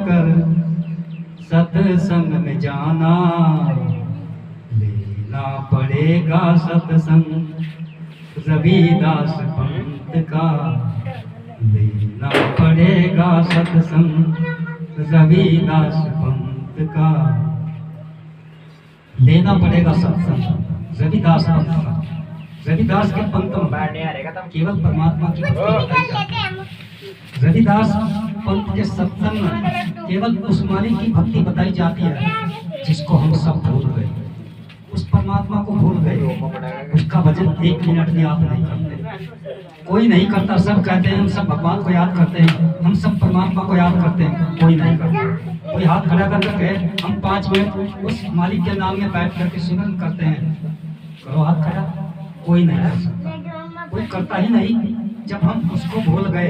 कर सत्संग में जाना, लेना पड़ेगा सत्संग रविदास पंत का, लेना पड़ेगा सत्संग रविदास पंत का, लेना पड़ेगा सत्संग रविदास पंत का। रविदास के पंत में केवल परमात्मा की भक्ति बताई जाती है। रविदास पंत के सत्संग में केवल उस मालिक की भक्ति बताई जाती है जिसको हम सब भूल गए, उस परमात्मा को भूल गए। उसका भजन 1 मिनट भी आप नहीं करते, कोई नहीं करता। सब कहते हैं हम सब भगवान को याद करते हैं, हम सब परमात्मा को याद करते हैं, कोई नहीं करता। कोई हाथ खड़ा कर करके हम 5 मिनट उस मालिक के नाम में बैठ करके सिमरन करते हैं, करो हाथ खड़ा, कोई नहीं कर सकता, कोई करता ही नहीं। जब हम उसको भूल गए,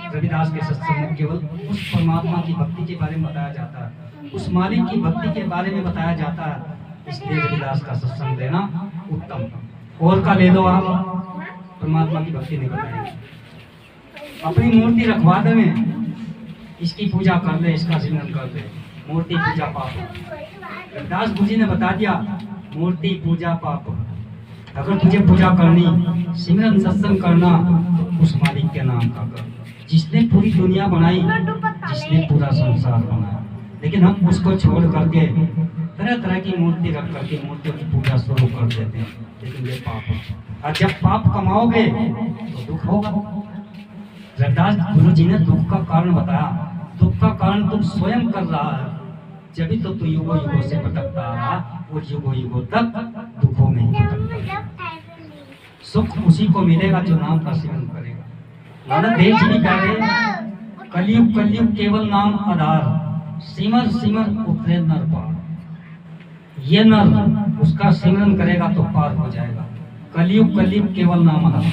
रविदास के सत्संग में केवल उस परमात्मा की भक्ति के बारे में बताया जाता है, उस मालिक की भक्ति के बारे में बताया जाता है। इसलिए रविदास का सत्संग लेना उत्तम। और का ले लो आप, परमात्मा की भक्ति नहीं बताएंगे। अपनी मूर्ति रखवा दे में, इसकी पूजा कर ले, इसका सिमरन कर ले, मूर्ति पूजा पाप। रविदास गुरु जी ने बता दिया मूर्ति पूजा पाप। अगर तुझे पूजा करनी, सिमरन सत्संग करना, तो उस मालिक के नाम का कर जिसने पूरी दुनिया बनाई, जिसने पूरा संसार बनाया। लेकिन हम उसको छोड़ करके तरह तरह की मूर्ति रख करके मूर्तियों की पूजा शुरू कर देते हैं, लेकिन ये पाप है। और जब पाप कमाओगे तो दुख होगा। रविदास गुरु जी ने दुख का कारण बताया, दुख का कारण तुम स्वयं कर रहा है, जब तो तू युगों युगों से भटकता रहा, वो युगों युगों तक दुखों में ही भटकता। सुख उसी को मिलेगा जो नाम का सेवन करेगा। नानक देव जी भी कह रहे, कलयुग कलयुग केवल नाम आधार, सिमर सिमर उतरे नर पार। ये नर उसका सिमरन करेगा तो पार हो जाएगा। कलयुग कलयुग केवल नाम आधार,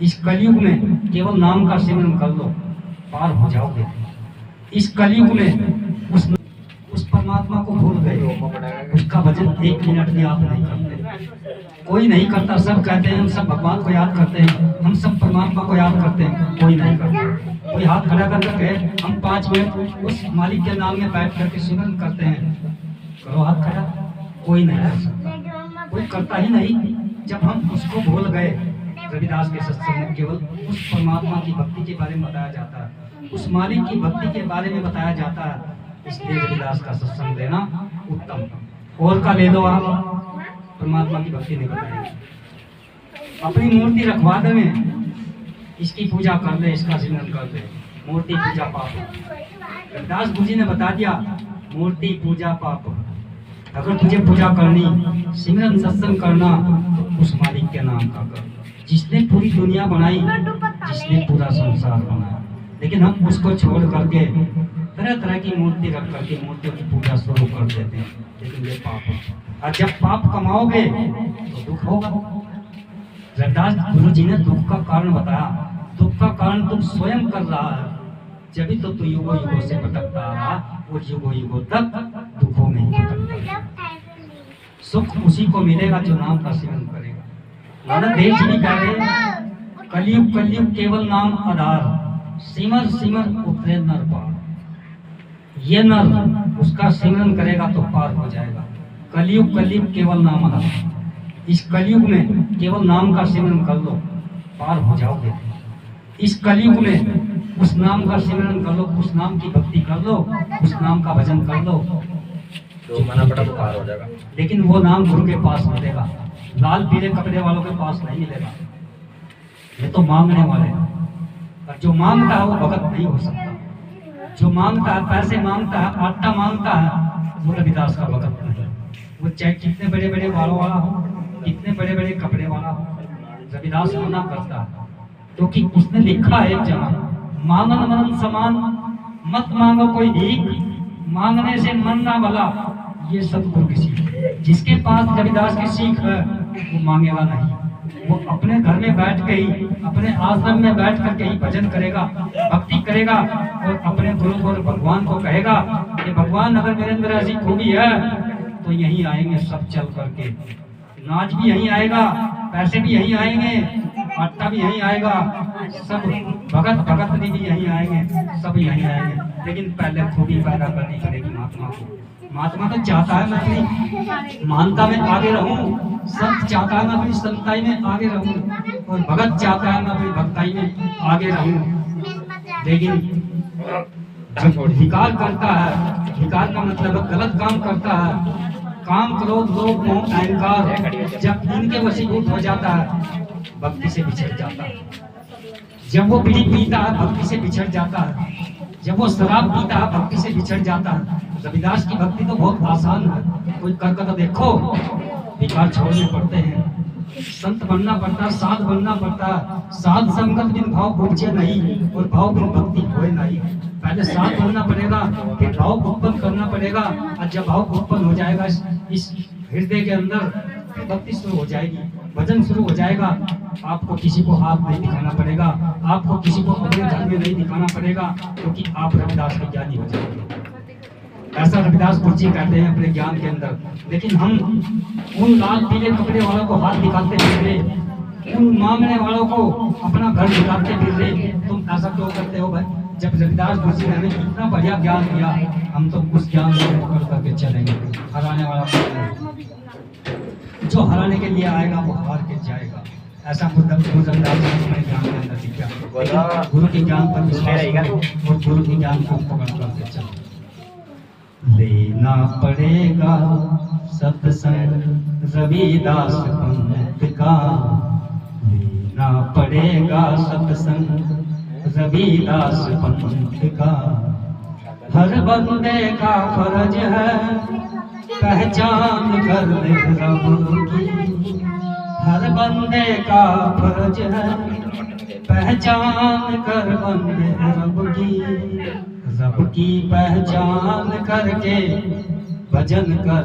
इस कलयुग में केवल नाम का सिमरन कर लो, पार हो जाओगे। इस कलयुग में उस परमात्मा को भूल गए, उसका भजन 1 मिनट भी आप नहीं करते, कोई नहीं करता। सब कहते हैं हम सब भगवान को याद करते हैं, हम सब परमात्मा को याद करते हैं, कोई नहीं करता। कोई हाथ खड़ा कर करके हम 5 मिनट उस मालिक के नाम में बैठ करके सिमरन करते हैं, करो हाथ खड़ा, कोई नहीं कर सकता, कोई करता ही नहीं। जब हम उसको भूल गए, रविदास के सत्संग में केवल उस परमात्मा की भक्ति के बारे में बताया जाता है, उस मालिक की भक्ति के बारे में बताया जाता है। इसलिए रविदास का सत्संग लेना उत्तम। और का ले लो आप, परमात्मा की भक्ति नहीं बताएंगे। अपनी मूर्ति रखवा दे में, इसकी पूजा कर ले, इसका सिमरन कर ले, मूर्ति पूजा पाप। रविदास गुरु जी ने बता दिया मूर्ति पूजा पाप। अगर तुझे पूजा करनी, सिमरन सत्संग करना, तो उस मालिक के नाम का कर जिसने पूरी दुनिया बनाई, जिसने पूरा संसार बनाया। लेकिन हम उसको छोड़ करके तरह तरह की मूर्ति रख करके मूर्तियों की पूजा शुरू कर देते हैं, लेकिन ये पाप है। और जब पाप कमाओगे तो दुख होगा। रविदास गुरु जी ने दुख का कारण बताया, दुख का कारण तुम स्वयं कर रहा है, जब तो तू युगों युगों से भटकता रहा, वो युगों युगों तक दुखों में ही भटकता। सुख उसी को मिलेगा जो नाम का सेवन करेगा। नानक देव जी भी कह रहे, कलयुग कलयुग केवल नाम आधार, सिमर सिमर उतरे नर पार। ये नर उसका सिमरन करेगा तो पार हो जाएगा। कलयुग कलयुग केवल नाम आधार, इस कलयुग में केवल नाम का सिमरन कर लो, पार हो जाओगे। इस कलयुग में उस नाम का सिमरन कर लो, उस नाम की भक्ति कर लो, उस नाम का भजन कर लो, जो मना पड़ा तो पार हो जाएगा। लेकिन वो नाम गुरु के पास मिलेगा, लाल पीले कपड़े वालों के पास नहीं मिलेगा। ये तो मांगने वाले हैं, और जो मांगता है वो भगत नहीं हो सकता। जो मांगता है, पैसे मांगता है, आटा मांगता है, वो रविदास का भगत नहीं। वो चाहे कितने बड़े बड़े बालों वाला हो, कितने बड़े बड़े कपड़े वाला हो, रविदास मना करता है, क्योंकि उसने लिखा है एक जगह, मांगन मन समान, मत मांगो कोई भीख, मांगने से मन ना भला, ये सतगुरु की सीख। जिसके पास रविदास की सीख है वो मांगेगा नहीं, वो अपने घर में बैठ के ही, अपने आश्रम में बैठ करके ही भजन करेगा, भक्ति करेगा, और अपने गुरु और भगवान को कहेगा कि भगवान अगर मेरे अंदर ऐसी खूबी है तो यहीं आएंगे सब चल करके, नाच भी यहीं आएगा, पैसे भी यहीं आएंगे, आटा भी यहीं आएगा, सब भगत भगत भी यहीं आएंगे, सब यहीं आएंगे। लेकिन पहले खूबी पैदा करनी पड़ेगी महात्मा को। महात्मा तो चाहता है मैं अपनी मानता में आगे रहूं, संत चाहता है मैं अपनी संताई में आगे रहूं, और भगत चाहता है मैं अपनी भक्ताई में आगे रहूं। लेकिन जब विकार करता है, विकार का मतलब गलत काम करता है, काम क्रोध लोभ मोह अहंकार जब इनके वशीभूत हो जाता है, भक्ति से बिछड़ जाता है। जब वो बीड़ी पीता है भक्ति से बिछड़ जाता है, जब वो शराब पीता है भक्ति से बिछड़ जाता है। रविदास की भक्ति तो बहुत आसान है, कोई करके तो देखो। विकार छोड़ने पड़ते हैं, संत बनना पड़ता, साध बनना पड़ता। साध संगत बिन भाव उपजे नहीं, और भाव बिन भक्ति होए नहीं। पहले साध बनना पड़ेगा, फिर भाव उत्पन्न करना पड़ेगा, और जब भाव उत्पन्न हो जाएगा इस हृदय के अंदर, भक्ति शुरू हो जाएगी, भजन शुरू हो जाएगा। आपको किसी को हाथ नहीं दिखाना पड़ेगा, आपको किसी को अपने धर्म में नहीं दिखाना पड़ेगा, क्योंकि आप रविदास के ज्ञानी हो जाएंगे। ऐसा रविदास गुरु जी कहते हैं अपने ज्ञान के अंदर। लेकिन हम उन लाल पीले कपड़े वालों को हाथ दिखाते फिर रहे, उन मांगने वालों को अपना घर दिखाते फिर रहे। तुम ऐसा क्यों करते हो भाई? जब रविदास गुरु जी ने हमें इतना बढ़िया ज्ञान दिया, हम तो उस ज्ञान को पकड़ करके चलेंगे। हराने वाला जो हराने के लिए आएगा वो हार के जाएगा। ऐसा रविदास जी ने अपने ज्ञान के अंदर दिखाया। गुरु के ज्ञान पर विश्वास करो और गुरु के ज्ञान को पकड़ करके चलो। लेना पड़ेगा सत्संग रविदास पंथ का, लेना पड़ेगा सत्संग रविदास पंथ का। हर बंदे का फर्ज है पहचान कर ले रब की, हर बंदे का फर्ज है पहचान कर बंदे रब की। रब की पहचान करके भजन कर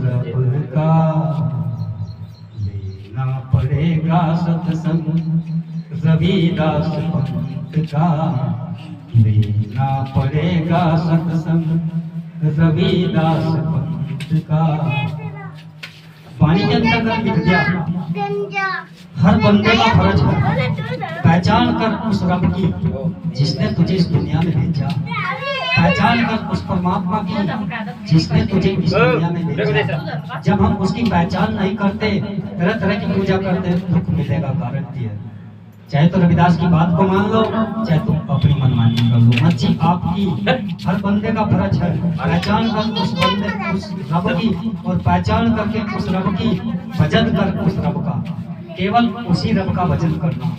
रब का। लेना पड़ेगा सत्संग रविदास पंथ का, लेना पड़ेगा सत्संग रविदास पंथ का। पानी के अंतर्गत लिख दिया, हर बंदे का फर्ज है पहचान कर उस रब की जिसने तुझे इस दुनिया में भेजा, पहचान कर उस परमात्मा की जिसने तुझे इस दुनिया में भेजा। जब हम उसकी पहचान नहीं करते, तरह तरह की पूजा करते हैं, दुख मिलेगा, गारंटी है। चाहे तो रविदास की बात को मान लो, चाहे तुम अपनी मनमानी कर लो, मर्जी आपकी। हर बंदे का फर्ज है पहचान कर उस बंदे उस रब की, और पहचान करके उस रब की भजन कर उस रब का। केवल उसी रब का भजन करना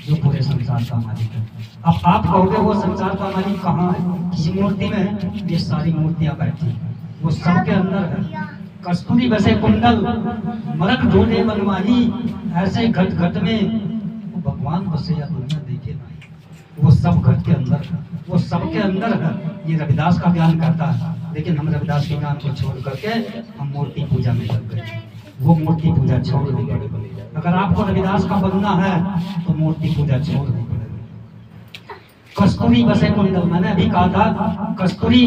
जो पूरे संसार का मालिक है। अब आप कहोगे वो संसार का मालिक कहाँ है? किसी मूर्ति में है? ये सारी मूर्तियां बैठी, वो सबके अंदर है। कस्तूरी बसे कुंडल मरक ढूंढे मनमाही, ऐसे घट घट में भगवान बसे या दुनिया देखे नहीं। वो सब घट के अंदर है, वो सबके अंदर है। ये रविदास का ज्ञान करता है, लेकिन हम रविदास के ज्ञान को छोड़ करके हम मूर्ति पूजा में लग गए। वो मूर्ति पूजा छोड़ दी पड़ेगी। अगर आपको रविदास का बनना है तो मूर्ति पूजा छोड़ दी पड़ेगी। कस्तूरी बसे कुंडल, मैंने अभी कहा था कस्तूरी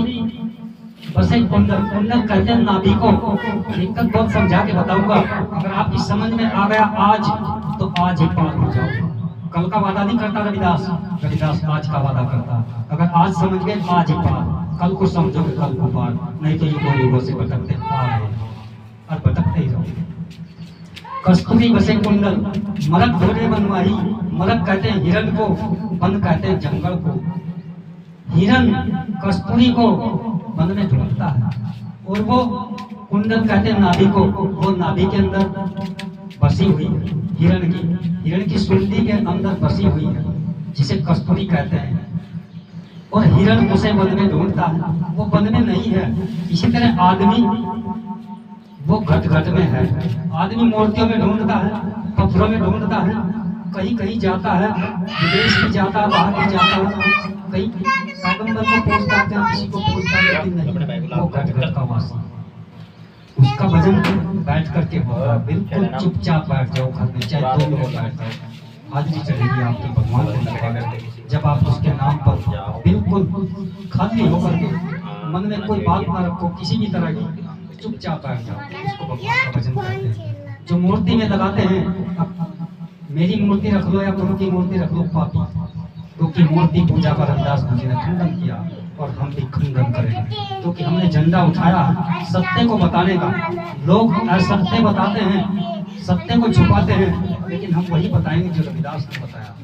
बसे कुंडल। कुंडल कहते हैं नाभि को। दिक्कत बहुत समझा के बताऊंगा, अगर आपकी समझ में आ गया आज तो आज ही पार हो जाओ। कल का वादा नहीं करता रविदास, रविदास आज का वादा करता। अगर आज समझ गए आज ही पार, कल को समझोगे कल को पार, नहीं तो युगों युगों से भटकते आ रहे और भटकते ही रहोगे। कस्तूरी बसे कुंडल मरक ढूंढे बनवाही। मरक कहते हैं हिरण को, वन कहते हैं जंगल को। हिरण कस्तूरी को वन में ढूंढता है, और वो कुंडल कहते हैं नाभि को। वो नाभि के अंदर बसी हुई है हिरण की सुंडी के अंदर बसी हुई है, जिसे कस्तूरी कहते हैं। और हिरण उसे वन में ढूंढता है, वो वन में नहीं है। इसी तरह आदमी वो घट घट में है। आदमी मूर्तियों में ढूंढता है, पत्थरों में ढूंढता है, कहीं कहीं जाता है, विदेश भी जाता है, बाहर भी जाता है, कहीं पैगंबर को पूछता है, किसी को पूछता है, लेकिन नहीं, वो घट घट का वासी। उसका भजन बैठ करके होगा, बिल्कुल चुपचाप बैठ जाओ घर में, चाहे 2 मिनट बैठ जाओ, हाजिरी चलेगी आपकी भगवान के दरबार। जब आप उसके नाम पर बिल्कुल खाली होकर के मन में कोई बात ना रखो किसी भी तरह की, चुपचाप बैठ जाओ, इसको भगवान का भजन कहते हैं। जो मूर्ति में लगाते हैं मेरी मूर्ति रख लो या गुरु की मूर्ति रख लो पापी, क्योंकि मूर्ति पूजा पर रविदास मुझे ने खंडन किया और हम भी खंडन करेंगे, क्योंकि हमने झंडा उठाया सत्य को बताने का। लोग असत्य बताते हैं, सत्य को छुपाते हैं, लेकिन हम वही बताएंगे जो रविदास ने बताया।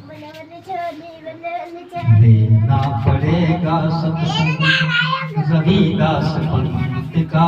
लेना पड़ेगा सत्संग रविदास पंथ का।